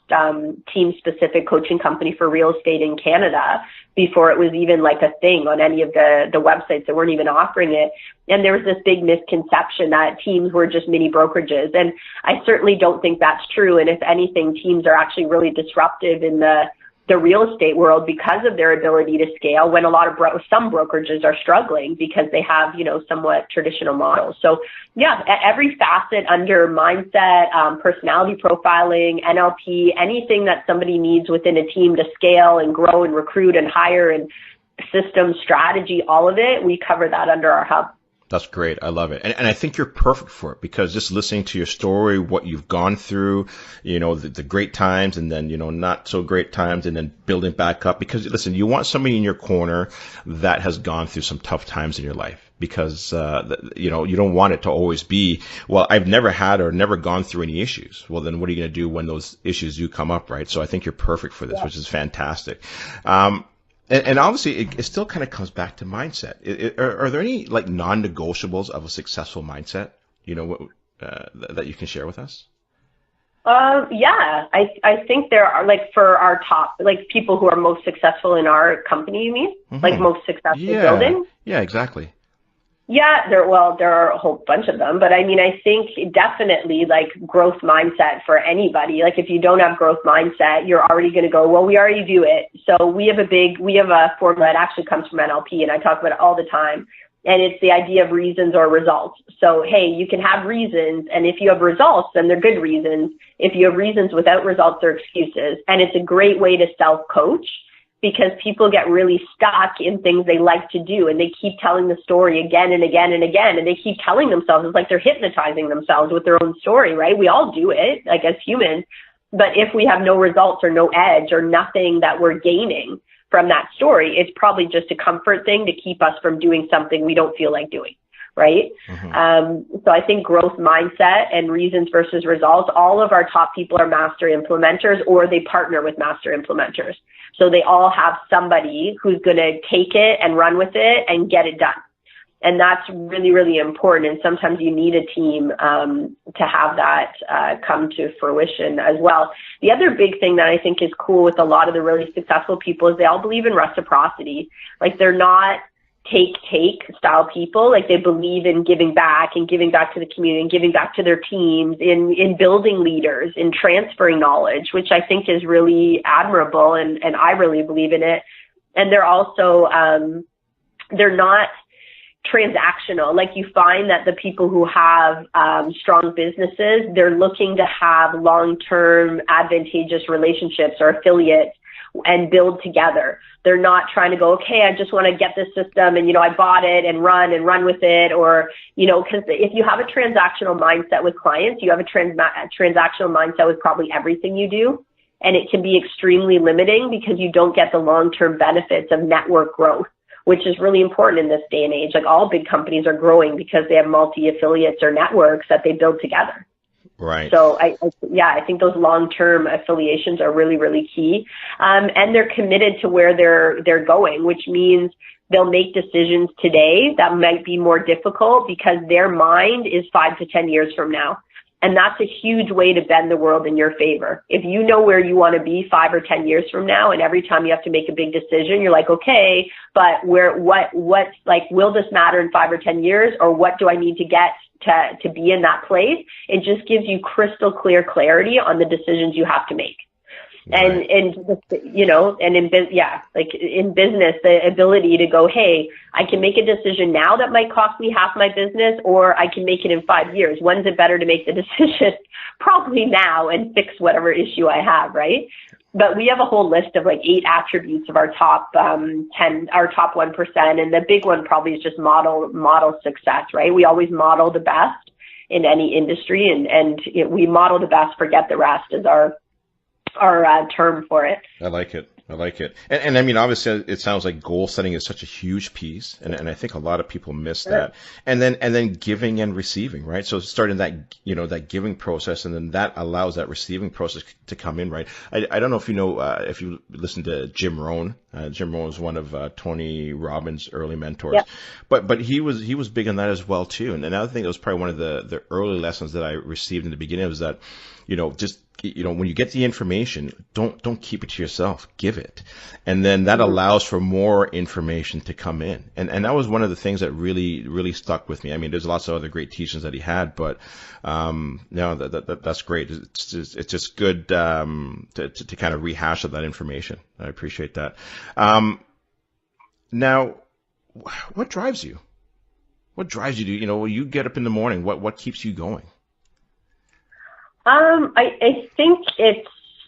Speaker 3: team specific coaching company for real estate in Canada before it was even like a thing on any of the websites that weren't even offering it. And there was this big misconception that teams were just mini brokerages. And I certainly don't think that's true. And if anything, teams are actually really disruptive in the real estate world because of their ability to scale when a lot of some brokerages are struggling because they have, you know, somewhat traditional models. So yeah, every facet under mindset, personality profiling, NLP, anything that somebody needs within a team to scale and grow and recruit and hire and system strategy, all of it, we cover that under our hub.
Speaker 2: That's great. I love it. And I think you're perfect for it because just listening to your story, what you've gone through, you know, the great times and then, you know, not so great times and then building back up because listen, you want somebody in your corner that has gone through some tough times in your life because, you know, you don't want it to always be, well, I've never had or never gone through any issues. Well, then what are you going to do when those issues do come up, right? So I think you're perfect for this, which is fantastic. And obviously, it still kind of comes back to mindset. Are there any like non-negotiables of a successful mindset, you know, that you can share with us?
Speaker 3: Yeah, I think there are, like, for our top, like, people who are most successful in our company, you mean? Mm-hmm. Like most successful building?
Speaker 2: Yeah, exactly.
Speaker 3: Yeah, there are a whole bunch of them, but I mean, I think definitely like growth mindset for anybody. Like if you don't have growth mindset, you're already going to go, well, we already do it. So we have a formula that actually comes from NLP and I talk about it all the time. And it's the idea of reasons or results. So, hey, you can have reasons, and if you have results, then they're good reasons. If you have reasons without results, they're excuses. And it's a great way to self-coach, because people get really stuck in things they like to do, and they keep telling the story again and again and again, and they keep telling themselves, it's like they're hypnotizing themselves with their own story, right? We all do it, like as humans. But if we have no results or no edge or nothing that we're gaining from that story, it's probably just a comfort thing to keep us from doing something we don't feel like doing, right? So I think growth mindset and reasons versus results, all of our top people are master implementers, or they partner with master implementers. So they all have somebody who's going to take it and run with it and get it done. And that's really, really important. And sometimes you need a team to have that come to fruition as well. The other big thing that I think is cool with a lot of the really successful people is they all believe in reciprocity. Like, they're not take style people. Like, they believe in giving back to the community and giving back to their teams, in building leaders, in transferring knowledge, which I think is really admirable. And I really believe in it. And they're also, they're not transactional. Like, you find that the people who have strong businesses, they're looking to have long-term advantageous relationships or affiliates and build together. They're not trying to go, okay, I just want to get this system and, I bought it and run with it. Or, because if you have a transactional mindset with clients, you have a transactional mindset with probably everything you do. And it can be extremely limiting because you don't get the long-term benefits of network growth, which is really important in this day and age. Like, all big companies are growing because they have multi-affiliates or networks that they build together.
Speaker 2: Right.
Speaker 3: So I think those long-term affiliations are really, really key. And they're committed to where they're going, which means they'll make decisions today that might be more difficult because their mind is 5 to 10 years from now. And that's a huge way to bend the world in your favor. If you know where you want to be 5 or 10 years from now, and every time you have to make a big decision, you're like, okay, but what's like, will this matter in 5 or 10 years? Or what do I need to get to be in that place? It just gives you crystal clear clarity on the decisions you have to make. Right. And in business, the ability to go, hey, I can make a decision now that might cost me half my business, or I can make it in 5 years. When's it better to make the decision? Probably now, and fix whatever issue I have, right? But we have a whole list of like 8 attributes of our top 10, our top 1%. And the big one probably is just model success, right? We always model the best in any industry, and we model the best, forget the rest is our term for it.
Speaker 2: I like it. And I mean, obviously it sounds like goal setting is such a huge piece. And I think a lot of people miss that. And then giving and receiving, right? So starting that, that giving process, and then that allows that receiving process to come in, right? I don't know if if you listen to Jim Rohn. Jim Rohn was one of Tony Robbins' early mentors, yep. But he was big on that as well too. And another thing that was probably one of the early lessons that I received in the beginning was that, when you get the information, don't keep it to yourself, give it. And then that allows for more information to come in. And that was one of the things that really, really stuck with me. I mean, there's lots of other great teachings that he had, but, that's great. It's just good, to kind of rehash that information. I appreciate that. Now, what drives you? What drives you to, when you get up in the morning, what keeps you going?
Speaker 3: I think it's,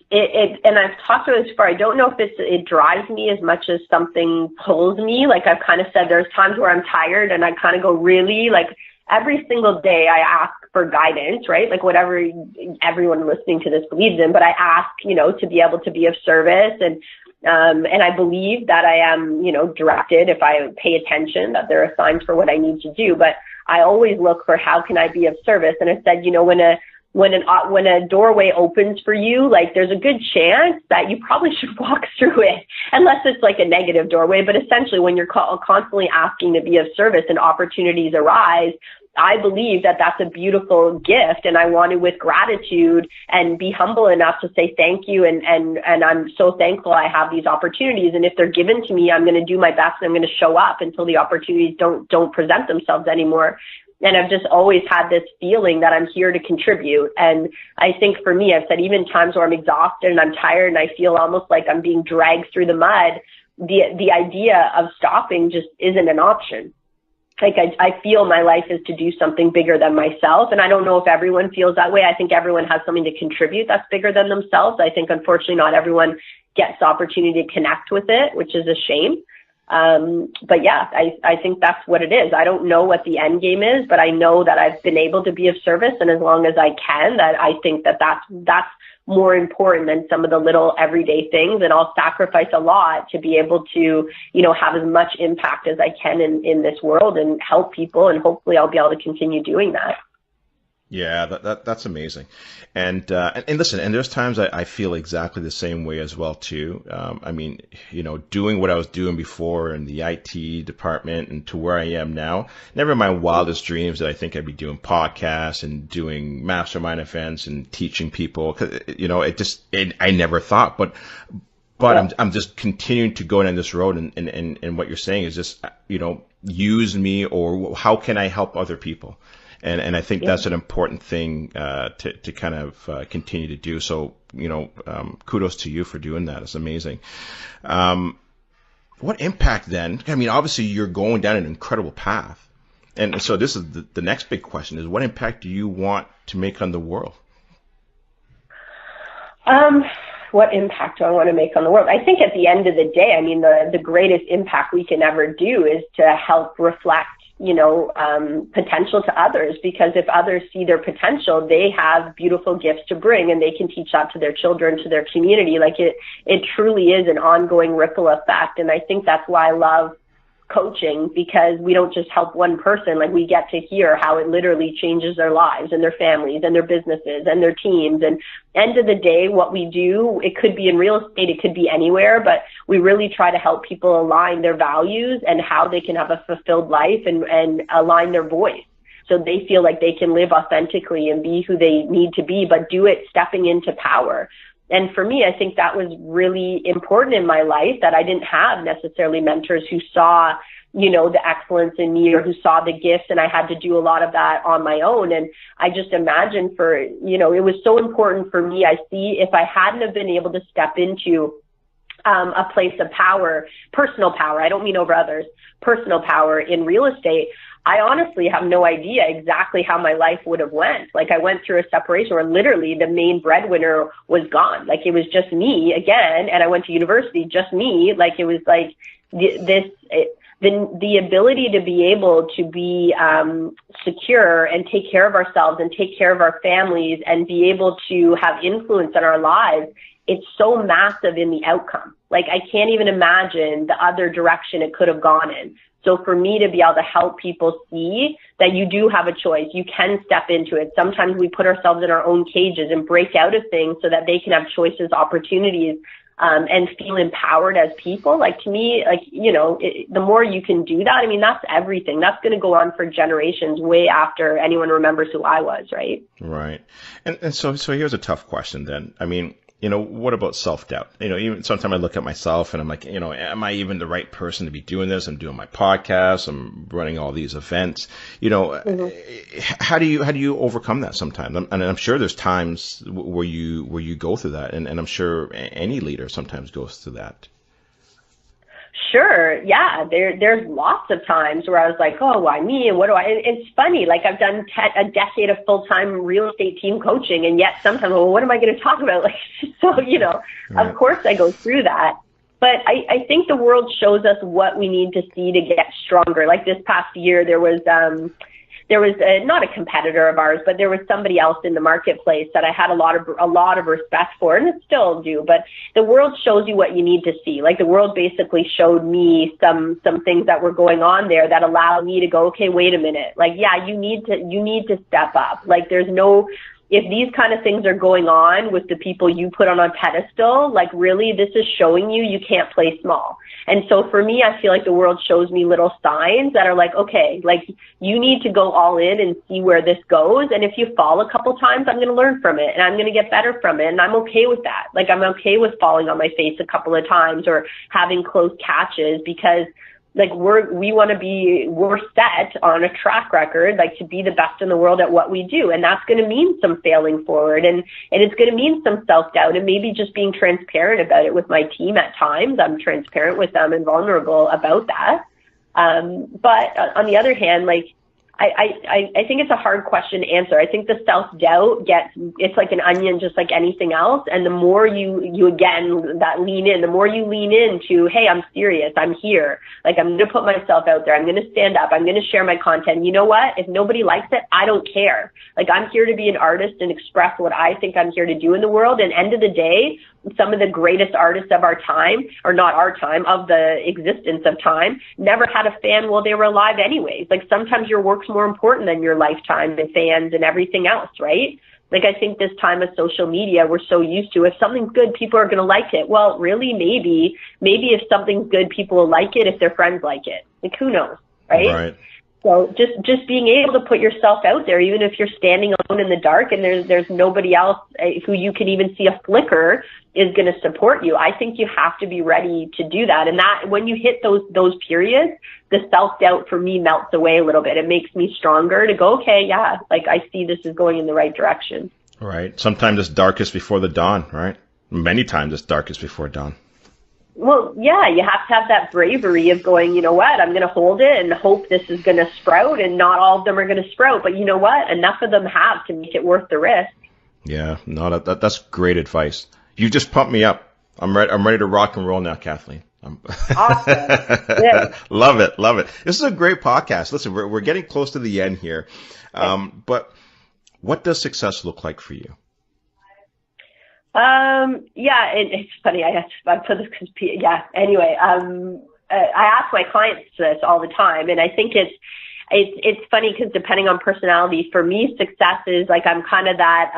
Speaker 3: and I've talked about this before. I don't know if it drives me as much as something pulls me. Like, I've kind of said, there's times where I'm tired and I kind of go, really, like, every single day I ask for guidance, right? Like, whatever everyone listening to this believes in, but I ask, to be able to be of service, and I believe that I am, directed, if I pay attention, that there are signs for what I need to do. But I always look for, how can I be of service? And I said, when a doorway opens for you, like, there's a good chance that you probably should walk through it, unless it's like a negative doorway. But essentially, when you're constantly asking to be of service and opportunities arise, I believe that that's a beautiful gift, and I want to, with gratitude, and be humble enough to say thank you, and I'm so thankful I have these opportunities, and if they're given to me, I'm going to do my best, and I'm going to show up until the opportunities don't present themselves anymore. And I've just always had this feeling that I'm here to contribute. And I think for me, I've said, even times where I'm exhausted and I'm tired and I feel almost like I'm being dragged through the mud, the idea of stopping just isn't an option. like I feel my life is to do something bigger than myself. And I don't know if everyone feels that way. I think everyone has something to contribute that's bigger than themselves. I think unfortunately not everyone gets the opportunity to connect with it, which is a shame. But yeah, I think that's what it is. I don't know what the end game is, but I know that I've been able to be of service. And as long as I can, that I think that's more important than some of the little everyday things. And I'll sacrifice a lot to be able to, have as much impact as I can in this world and help people. And hopefully I'll be able to continue doing that.
Speaker 2: Yeah, that's amazing. And listen, and there's times I feel exactly the same way as well too. Doing what I was doing before in the IT department and to where I am now, never in my wildest dreams that I think I'd be doing podcasts and doing mastermind events and teaching people. 'Cause, I never thought, but yeah. I'm just continuing to go down this road, and what you're saying is just, use me, or how can I help other people? And I think that's an important thing to kind of continue to do. So, kudos to you for doing that. It's amazing. What impact then? I mean, obviously you're going down an incredible path. And so this is the next big question is, what impact do you want to make on the world?
Speaker 3: What impact do I want to make on the world? I think at the end of the day, I mean, the greatest impact we can ever do is to help reflect potential to others, because if others see their potential, they have beautiful gifts to bring, and they can teach that to their children, to their community. Like it truly is an ongoing ripple effect. And I think that's why I love coaching, because we don't just help one person. Like, we get to hear how it literally changes their lives and their families and their businesses and their teams. And end of the day, what we do, it could be in real estate, it could be anywhere, but we really try to help people align their values and how they can have a fulfilled life and align their voice, so they feel like they can live authentically and be who they need to be, but do it stepping into power. And for me, I think that was really important in my life, that I didn't have necessarily mentors who saw, the excellence in me, or who saw the gifts, and I had to do a lot of that on my own. And I just imagine it was so important for me. I see, if I hadn't have been able to step into a place of power, personal power, I don't mean over others, personal power in real estate, I honestly have no idea exactly how my life would have went. Like, I went through a separation where literally the main breadwinner was gone. Like, it was just me again. And I went to university, just me. Like, it was like the ability to be able to be secure and take care of ourselves and take care of our families and be able to have influence in our lives. It's so massive in the outcome. Like, I can't even imagine the other direction it could have gone in. So for me to be able to help people see that you do have a choice, you can step into it. Sometimes we put ourselves in our own cages and break out of things so that they can have choices, opportunities, and feel empowered as people. Like, to me, the more you can do that, I mean, that's everything. That's going to go on for generations, way after anyone remembers who I was, right?
Speaker 2: Right. And so here's a tough question then. I mean, what about self-doubt? Even sometimes I look at myself and I'm like, am I even the right person to be doing this? I'm doing my podcast, I'm running all these events. How do you overcome that sometimes? And I'm sure there's times where you go through that, and I'm sure any leader sometimes goes through that.
Speaker 3: Sure. Yeah. There's lots of times where I was like, oh, why me? And what do I, and it's funny. Like, I've done a decade of full-time real estate team coaching, and yet sometimes, well, what am I going to talk about? Like, so, right. Of course I go through that. But I think the world shows us what we need to see to get stronger. Like, this past year, there was not a competitor of ours, but there was somebody else in the marketplace that I had a lot of respect for, and I still do. But the world shows you what you need to see. Like, the world basically showed me some things that were going on there that allowed me to go, okay, wait a minute. Like, yeah, you need to step up. Like, if these kind of things are going on with the people you put on a pedestal, like, really, this is showing you can't play small. And so for me, I feel like the world shows me little signs that are like, okay, like, you need to go all in and see where this goes. And if you fall a couple times, I'm going to learn from it and I'm going to get better from it. And I'm okay with that. Like, I'm okay with falling on my face a couple of times or having close catches, because like, we're set on a track record, like, to be the best in the world at what we do. And that's going to mean some failing forward, and it's going to mean some self-doubt, and maybe just being transparent about it with my team at times. I'm transparent with them and vulnerable about that. But on the other hand, like, I think it's a hard question to answer. I think the self-doubt it's like an onion, just like anything else. And the more you again, that lean in, the more you lean into, hey, I'm serious, I'm here. Like, I'm going to put myself out there. I'm going to stand up. I'm going to share my content. You know what? If nobody likes it, I don't care. Like, I'm here to be an artist and express what I think I'm here to do in the world. And end of the day, some of the greatest artists of our time, or not our time, of the existence of time, never had a fan while they were alive anyways. Like, sometimes your work's more important than your lifetime and fans and everything else, right? Like, I think this time of social media, we're so used to, if something's good, people are going to like it. Well, really, maybe if something's good, people will like it if their friends like it. Like, who knows, right?
Speaker 2: Right.
Speaker 3: So just being able to put yourself out there, even if you're standing alone in the dark and there's nobody else who you can even see a flicker is going to support you. I think you have to be ready to do that. And that when you hit those periods, the self-doubt for me melts away a little bit. It makes me stronger to go, okay, yeah, like, I see this is going in the right direction.
Speaker 2: Right. Sometimes it's darkest before the dawn, right? Many times it's darkest before dawn.
Speaker 3: Well, yeah, you have to have that bravery of going, you know what, I'm going to hold it and hope this is going to sprout, and not all of them are going to sprout. But you know what? Enough of them have to make it worth the risk. Yeah,
Speaker 2: no, that's great advice. You just pumped me up. I'm ready to rock and roll now, Kathleen.
Speaker 3: Awesome. Yeah.
Speaker 2: Love it. This is a great podcast. Listen, we're getting close to the end here. But what does success look like for you?
Speaker 3: Yeah, it's funny. I put this because, yeah, anyway, I ask my clients this all the time, and I think it's funny because depending on personality, for me, success is like, I'm kind of that,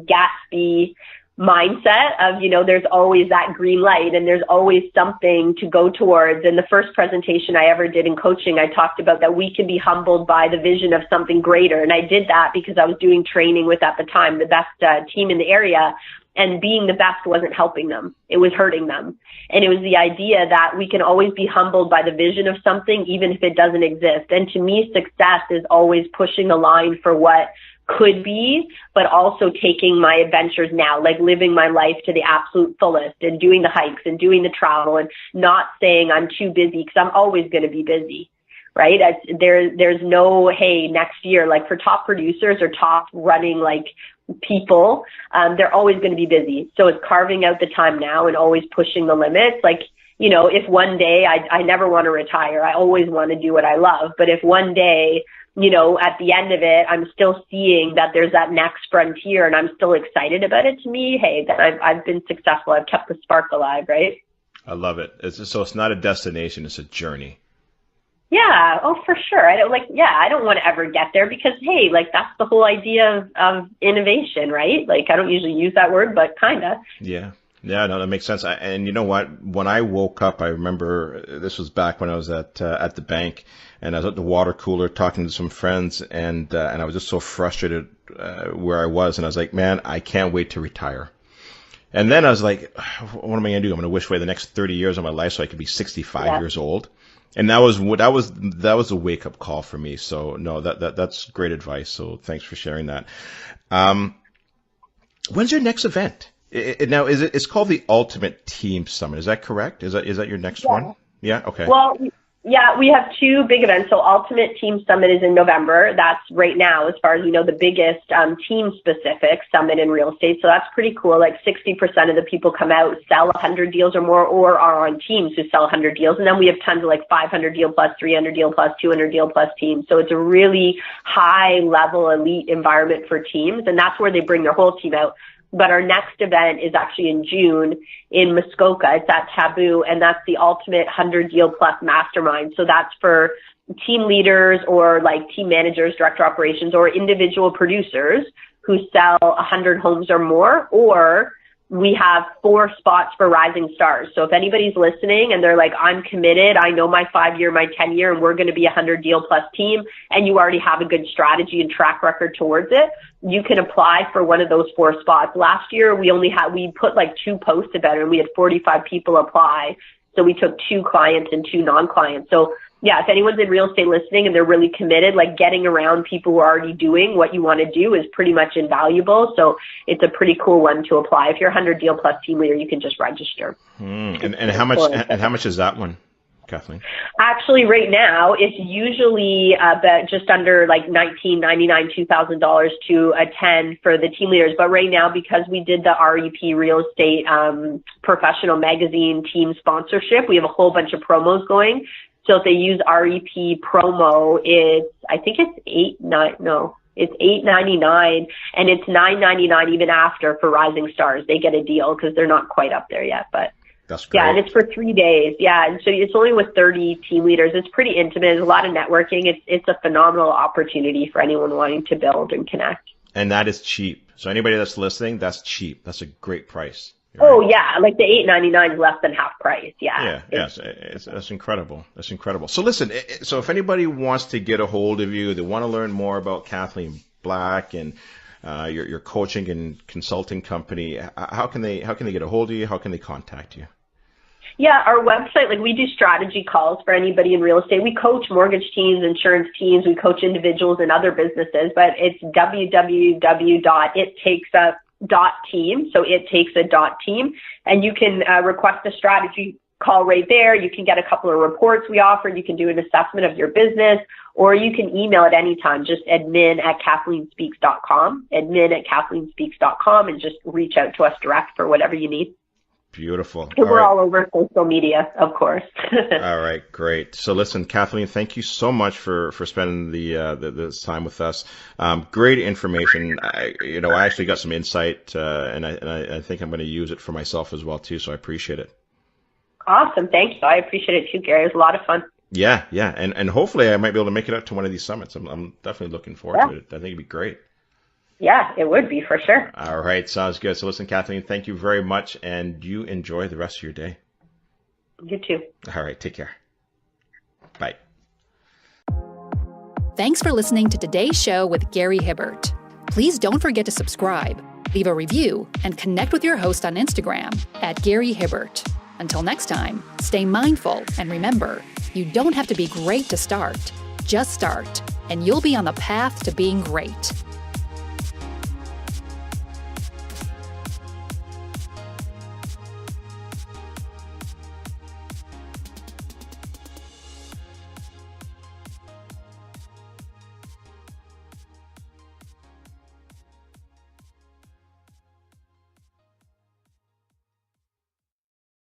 Speaker 3: Gatsby mindset of, you know, there's always that green light and there's always something to go towards. And the first presentation I ever did in coaching, I talked about that we can be humbled by the vision of something greater. And I did that because I was doing training with, at the time, the best team in the area. And being the best wasn't helping them. It was hurting them. And it was the idea that we can always be humbled by the vision of something, even if it doesn't exist. And to me, success is always pushing the line for what could be, but also taking my adventures now, like living my life to the absolute fullest and doing the hikes and doing the travel and not saying I'm too busy, because I'm always going to be busy. Right? There's no, hey, next year, like for top producers or top running, like, people, they're always going to be busy. So it's carving out the time now and always pushing the limits. Like, you know, if one day I never want to retire, I always want to do what I love. But if one day, you know, at the end of it, I'm still seeing that there's that next frontier and I'm still excited about it, to me, hey, then I've been successful. I've kept the spark alive, right?
Speaker 2: I love it. So it's not a destination, it's a journey.
Speaker 3: Yeah. Oh, for sure. I don't want to ever get there because, hey, like, that's the whole idea of innovation, right? Like, I don't usually use that word, but kind of.
Speaker 2: Yeah. Yeah, no, that makes sense. And you know what? When I woke up, I remember this was back when I was at the bank, and I was at the water cooler talking to some friends, and I was just so frustrated where I was, and I was like, man, I can't wait to retire. And then I was like, what am I going to do? I'm going to wish away the next 30 years of my life so I could be 65 years old. And that was a wake up call for me. So no, that's great advice. So thanks for sharing that. When's your next event? It's called the Ultimate Team Summit. Is that correct? Is that your next one? Yeah. Okay.
Speaker 3: Well, yeah, we have two big events. So Ultimate Team Summit is in November. That's right now, as far as we know, the biggest team-specific summit in real estate. So that's pretty cool. Like 60% of the people come out, sell 100 deals or more, or are on teams who sell 100 deals. And then we have tons of like 500 deal plus, 300 deal plus, 200 deal plus teams. So it's a really high-level elite environment for teams. And that's where they bring their whole team out. But our next event is actually in June in Muskoka. It's at Taboo, and that's the Ultimate 100 Deal Plus Mastermind. So that's for team leaders or like team managers, director operations, or individual producers who sell 100 homes or more, or we have 4 spots for rising stars. So if anybody's listening and they're like, I'm committed, I know my 5-year, my 10-year, and we're going to be a 100 deal plus team, and you already have a good strategy and track record towards it, you can apply for one of those 4 spots. Last year, we put like 2 posts about it, and we had 45 people apply. So we took 2 clients and 2 non-clients. So yeah, if anyone's in real estate listening and they're really committed, like getting around people who are already doing what you want to do is pretty much invaluable. So it's a pretty cool one to apply. If you're a 100 deal plus team leader, you can just register.
Speaker 2: And how much is that one, Kathleen?
Speaker 3: Actually, right now, it's usually about just under like $1,999, $2,000 to attend for the team leaders. But right now, because we did the REP Real Estate Professional Magazine team sponsorship, we have a whole bunch of promos going. So if they use REP promo, it's $8.99, and it's $9.99 even after for Rising Stars. They get a deal because they're not quite up there yet, but
Speaker 2: that's great.
Speaker 3: Yeah, and it's for 3 days. Yeah, and so it's only with 30 team leaders. It's pretty intimate. There's a lot of networking. It's a phenomenal opportunity for anyone wanting to build and connect.
Speaker 2: And that is cheap. So anybody that's listening, that's cheap. That's a great price.
Speaker 3: Oh, yeah. Like the $8.99 is less than half price. Yeah.
Speaker 2: That's incredible. That's incredible. So listen, so if anybody wants to get a hold of you, they want to learn more about Kathleen Black and your coaching and consulting company, how can they get a hold of you? How can they contact you?
Speaker 3: Yeah, our website, like we do strategy calls for anybody in real estate. We coach mortgage teams, insurance teams. We coach individuals and other businesses, but it's www.ittakesa.team. So it takes a .team, and you can request a strategy call right there. You can get a couple of reports we offer. You can do an assessment of your business, or you can email at any time, just admin@kathleenspeaks.com, admin@kathleenspeaks.com, and just reach out to us direct for whatever you need.
Speaker 2: Beautiful.
Speaker 3: We're all over social media, of course.
Speaker 2: All right, great. So listen, Kathleen, thank you so much for spending this time with us. Great information. I actually got some insight, and I think I'm going to use it for myself as well too. So I appreciate it.
Speaker 3: Awesome. Thank you. I appreciate it too, Gary. It was a lot of fun.
Speaker 2: Yeah. And hopefully I might be able to make it out to one of these summits. I'm definitely looking forward to it. I think it'd be great.
Speaker 3: Yeah, it would be for sure.
Speaker 2: All right. Sounds good. So listen, Kathleen, thank you very much, and you enjoy the rest of your day.
Speaker 3: You too.
Speaker 2: All right. Take care. Bye.
Speaker 1: Thanks for listening to today's show with Gary Hibbert. Please don't forget to subscribe, leave a review, and connect with your host on Instagram @GaryHibbert. Until next time, stay mindful and remember, you don't have to be great to start. Just start, and you'll be on the path to being great.